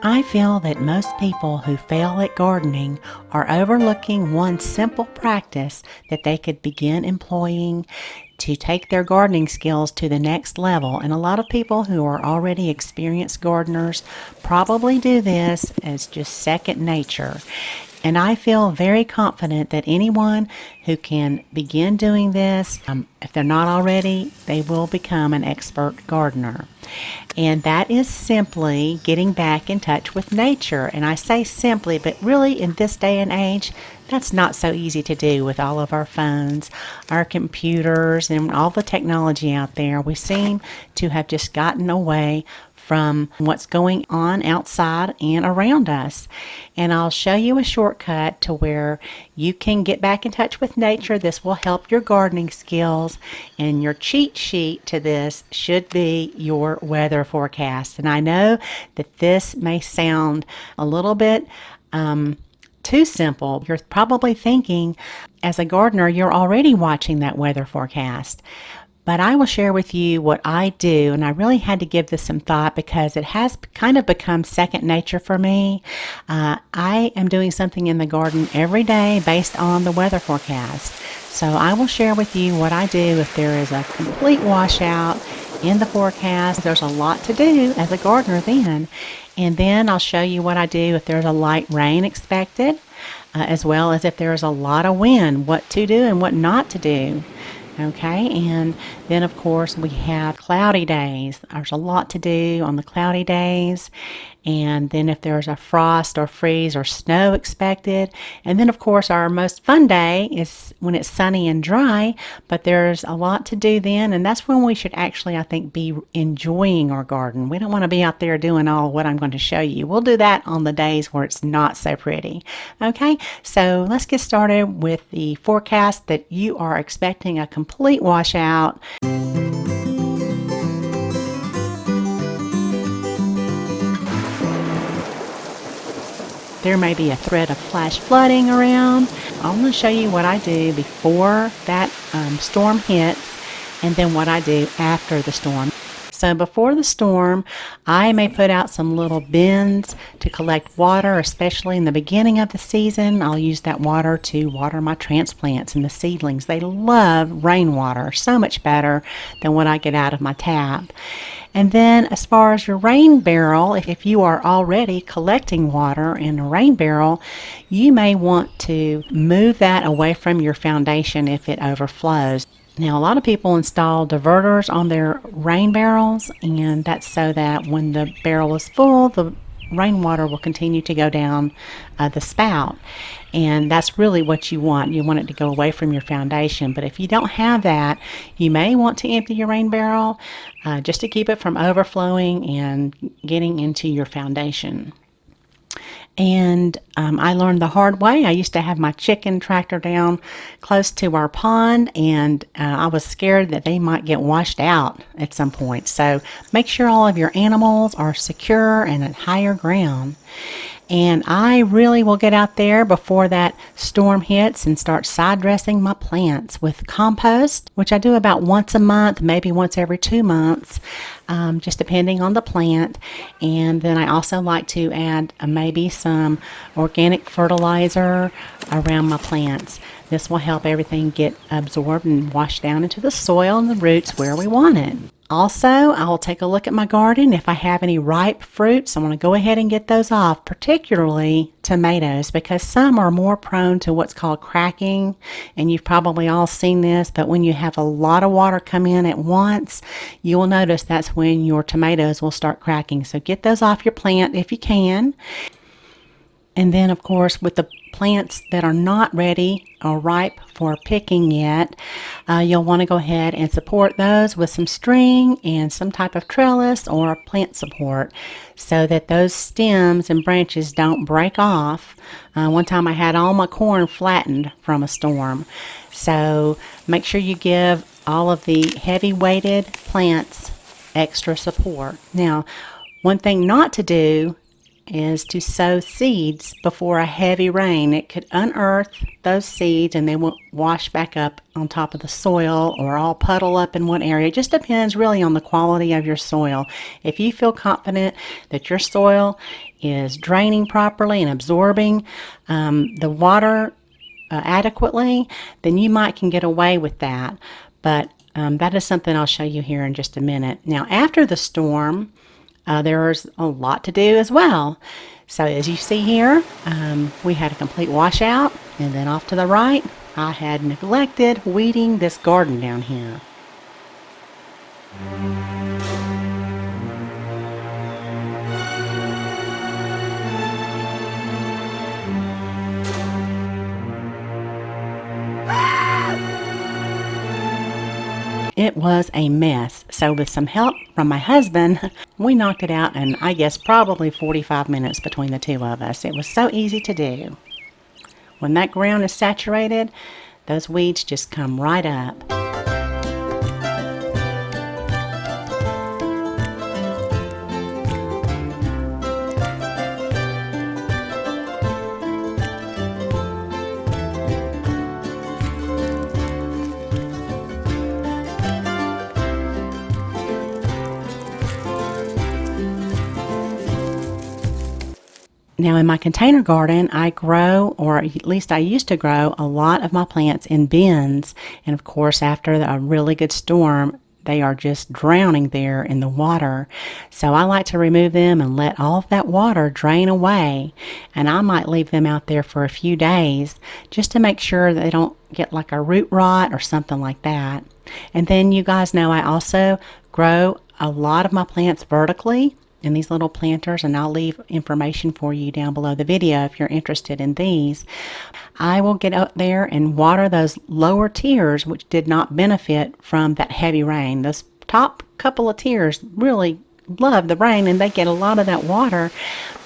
I feel that most people who fail at gardening are overlooking one simple practice that they could begin employing to take their gardening skills to the next level. And a lot of people who are already experienced gardeners probably do this as just second nature. And I feel very confident that anyone who can begin doing this, if they're not already, they will become an expert gardener. And that is simply getting back in touch with nature. And I say simply, but really in this day and age, that's not so easy to do with all of our phones, our computers, and all the technology out there. We seem to have just gotten away from what's going on outside and around us. And I'll show you a shortcut to where you can get back in touch with nature. This will help your gardening skills, and your cheat sheet to this should be your weather forecast. And I know that this may sound a little bit too simple. You're probably thinking, as a gardener, you're already watching that weather forecast. But I will share with you what I do, and I really had to give this some thought because it has kind of become second nature for me. I am doing something in the garden every day based on the weather forecast. So I will share with you what I do if there is a complete washout in the forecast. There's a lot to do as a gardener then. And then I'll show you what I do if there's a light rain expected, as well as if there's a lot of wind, what to do and what not to do. Okay, and then of course we have cloudy days. There's a lot to do on the cloudy days. And then if there's a frost or freeze or snow expected. And then of course our most fun day is when it's sunny and dry, but there's a lot to do then, and that's when we should actually, I think, be enjoying our garden. We don't want to be out there doing all what I'm going to show you. We'll do that on the days where it's not so pretty. Okay, so let's get started with the forecast that you are expecting a complete washout. There may be a threat of flash flooding around. I'm going to show you what I do before that storm hits, and then what I do after the storm. So before the storm, I may put out some little bins to collect water, especially in the beginning of the season. I'll use that water to water my transplants and the seedlings. They love rainwater, so much better than what I get out of my tap. And then as far as your rain barrel, if you are already collecting water in a rain barrel, you may want to move that away from your foundation if it overflows. Now, a lot of people install diverters on their rain barrels, and that's so that when the barrel is full, the rainwater will continue to go down the spout. And that's really what you want. You want it to go away from your foundation. But if you don't have that, you may want to empty your rain barrel just to keep it from overflowing and getting into your foundation. And I learned the hard way. I used to have my chicken tractor down close to our pond, and I was scared that they might get washed out at some point. So make sure all of your animals are secure and at higher ground. And I really will get out there before that storm hits and start side dressing my plants with compost, which I do about once a month, maybe once every 2 months, just depending on the plant. And then I also like to add maybe some organic fertilizer around my plants. This will help everything get absorbed and washed down into the soil and the roots where we want it. Also, I'll take a look at my garden. If I have any ripe fruits, I want to go ahead and get those off, particularly tomatoes, because some are more prone to what's called cracking. And you've probably all seen this, but when you have a lot of water come in at once, you will notice that's when your tomatoes will start cracking. So get those off your plant if you can. And then, of course, with the plants that are not ready or ripe for picking yet, you'll want to go ahead and support those with some string and some type of trellis or plant support so that those stems and branches don't break off. One time I had all my corn flattened from a storm. So make sure you give all of the heavy weighted plants extra support. Now, one thing not to do, is to sow seeds before a heavy rain. It could unearth those seeds and they won't wash back up on top of the soil or all puddle up in one area. It just depends really on the quality of your soil. If you feel confident that your soil is draining properly and absorbing the water adequately, then you can get away with that. But that is something I'll show you here in just a minute. Now, after the storm, there's a lot to do as well. So as you see here, we had a complete washout, and then off to the right, I had neglected weeding this garden down here. It was a mess. So with some help from my husband, we knocked it out in, I guess, probably 45 minutes between the two of us. It was so easy to do. When that ground is saturated, those weeds just come right up. Now in my container garden, I grow, or at least I used to grow, a lot of my plants in bins. And of course, after a really good storm, they are just drowning there in the water. So I like to remove them and let all of that water drain away. And I might leave them out there for a few days just to make sure they don't get like a root rot or something like that. And then you guys know I also grow a lot of my plants vertically in these little planters, and I'll leave information for you down below the video if you're interested in these. I will get up there and water those lower tiers which did not benefit from that heavy rain. Those top couple of tiers really love the rain and they get a lot of that water,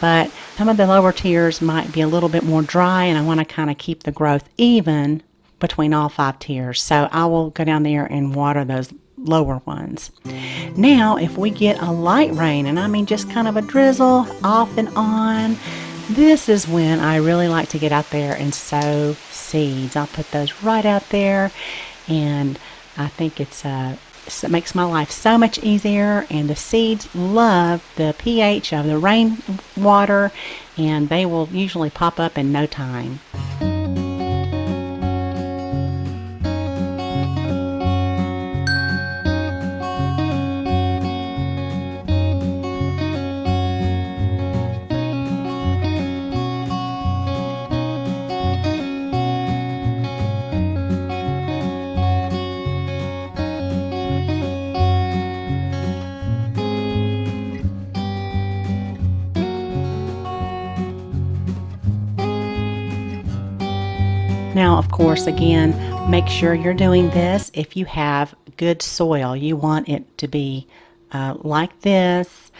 but some of the lower tiers might be a little bit more dry, and I want to kind of keep the growth even between all 5 tiers. So I will go down there and water those lower ones. Now if we get a light rain, and I mean just kind of a drizzle off and on, this is when I really like to get out there and sow seeds. I'll put those right out there, and I think it makes my life so much easier, and the seeds love the pH of the rainwater, and they will usually pop up in no time. Now, of course, again, make sure you're doing this if you have good soil. You want it to be like this.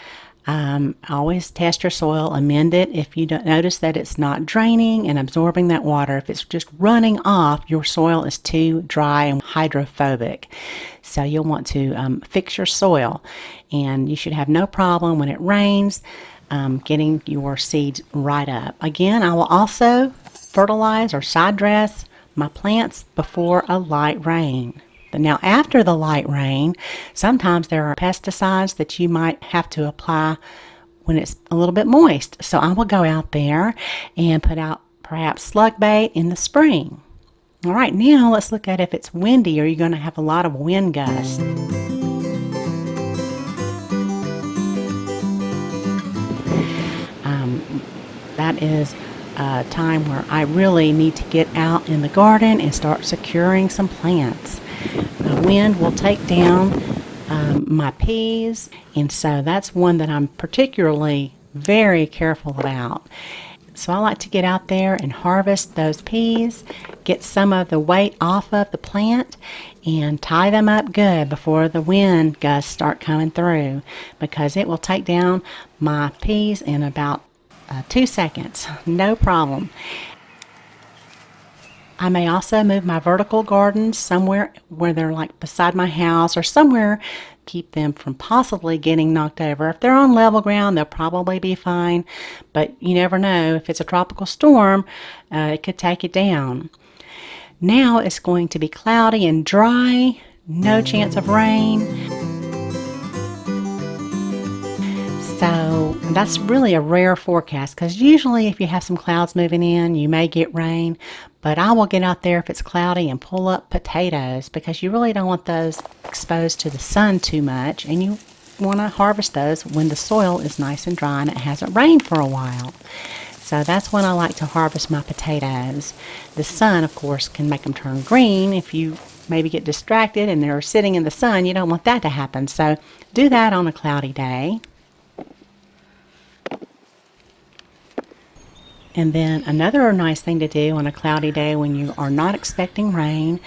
Always test your soil, amend it if you don't notice that it's not draining and absorbing that water. If it's just running off, your soil is too dry and hydrophobic. So you'll want to fix your soil, and you should have no problem when it rains getting your seeds right up. Again, I will also fertilize or side dress my plants before a light rain. Now, after the light rain, sometimes there are pesticides that you might have to apply when it's a little bit moist. So I will go out there and put out perhaps slug bait in the spring. All right, now let's look at if it's windy. Are you going to have a lot of wind gusts? That is a time where I really need to get out in the garden and start securing some plants. The wind will take down my peas, and so that's one that I'm particularly very careful about. So I like to get out there and harvest those peas, get some of the weight off of the plant, and tie them up good before the wind gusts start coming through, because it will take down my peas in about 2 seconds, no problem. I may also move my vertical gardens somewhere where they're like beside my house, or somewhere keep them from possibly getting knocked over. If they're on level ground, they'll probably be fine, but you never know. If it's a tropical storm, it could take it down. Now it's going to be cloudy and dry, no chance of rain. So that's really a rare forecast, because usually if you have some clouds moving in, you may get rain. But I will get out there if it's cloudy and pull up potatoes, because you really don't want those exposed to the sun too much, and you want to harvest those when the soil is nice and dry and it hasn't rained for a while. So that's when I like to harvest my potatoes. The sun, of course, can make them turn green. If you maybe get distracted and they're sitting in the sun, you don't want that to happen. So do that on a cloudy day. And then another nice thing to do on a cloudy day when you are not expecting rain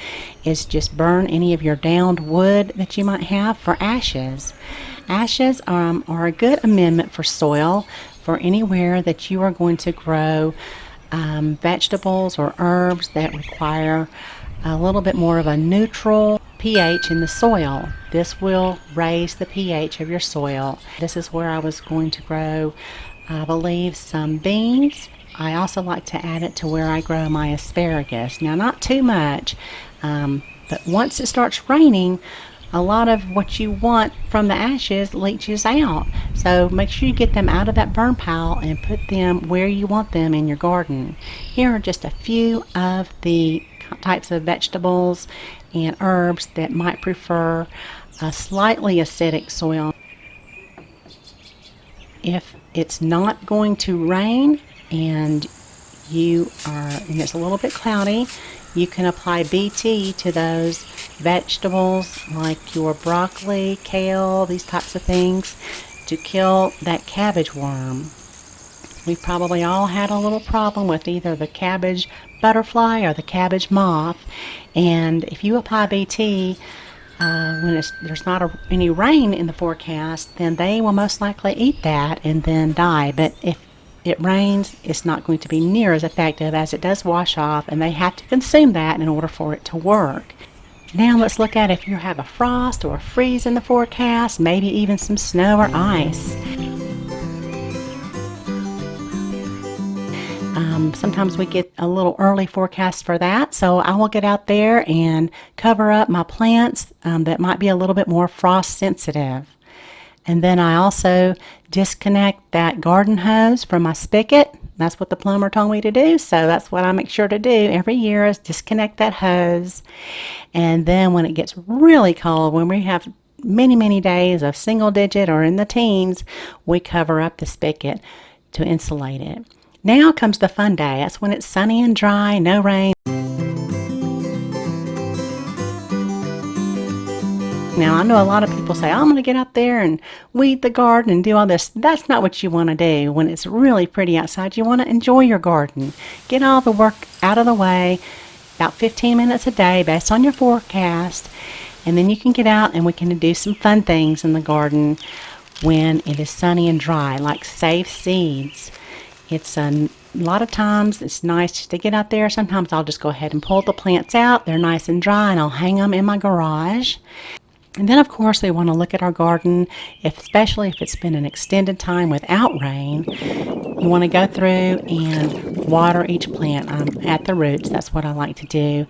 is just burn any of your downed wood that you might have for ashes. Ashes are a good amendment for soil for anywhere that you are going to grow vegetables or herbs that require a little bit more of a neutral pH in the soil. This will raise the pH of your soil. This is where I was going to grow, I believe, some beans. I also like to add it to where I grow my asparagus. Now, not too much, but once it starts raining, a lot of what you want from the ashes leaches out. So make sure you get them out of that burn pile and put them where you want them in your garden. Here are just a few of the types of vegetables and herbs that might prefer a slightly acidic soil. If it's not going to rain and it's a little bit cloudy, you can apply BT to those vegetables like your broccoli, kale, these types of things to kill that cabbage worm. We've probably all had a little problem with either the cabbage butterfly or the cabbage moth, and if you apply BT when there's not any rain in the forecast, then they will most likely eat that and then die. But if it rains, it's not going to be near as effective, as it does wash off, and they have to consume that in order for it to work. Now let's look at if you have a frost or a freeze in the forecast, maybe even some snow or ice. Sometimes we get a little early forecast for that, so I will get out there and cover up my plants that might be a little bit more frost sensitive. And then I also disconnect that garden hose from my spigot. That's what the plumber told me to do, so that's what I make sure to do every year, is disconnect that hose. And then when it gets really cold, when we have many days of single digit or in the teens, we cover up the spigot to insulate it. Now comes the fun day. That's when it's sunny and dry, no rain. Now, I know a lot of people say, I'm going to get out there and weed the garden and do all this. That's not what you want to do. When it's really pretty outside, you want to enjoy your garden. Get all the work out of the way, about 15 minutes a day based on your forecast, and then you can get out and we can do some fun things in the garden when it is sunny and dry, like save seeds. It's a lot of times it's nice to get out there. Sometimes I'll just go ahead and pull the plants out. They're nice and dry, and I'll hang them in my garage. And then, of course, we want to look at our garden, especially if it's been an extended time without rain. You want to go through and water each plant at the roots. That's what I like to do.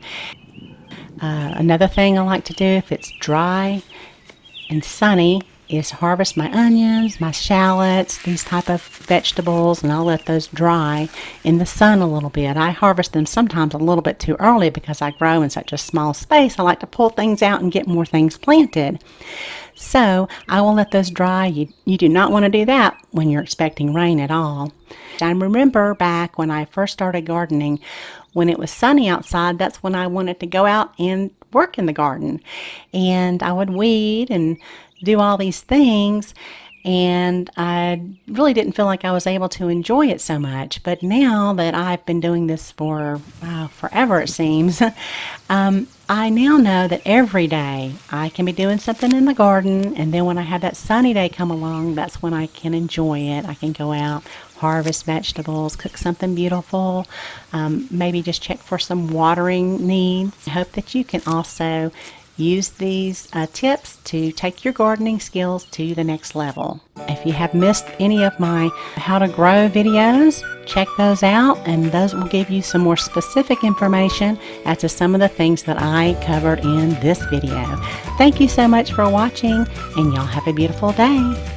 Another thing I like to do if it's dry and sunny is harvest my onions, my shallots, these type of vegetables, and I'll let those dry in the sun a little bit. I harvest them sometimes a little bit too early because I grow in such a small space. I like to pull things out and get more things planted. So I will let those dry. You do not want to do that when you're expecting rain at all. I remember back when I first started gardening, when it was sunny outside, that's when I wanted to go out and work in the garden. And I would weed and do all these things, and I really didn't feel like I was able to enjoy it so much. But now that I've been doing this for forever, it seems, I now know that every day I can be doing something in the garden, and then when I have that sunny day come along, that's when I can enjoy it. I can go out, harvest vegetables, cook something beautiful, maybe just check for some watering needs. I hope that you can also use these tips to take your gardening skills to the next level. If you have missed any of my how to grow videos, check those out, and those will give you some more specific information as to some of the things that I covered in this video. Thank you so much for watching, and y'all have a beautiful day.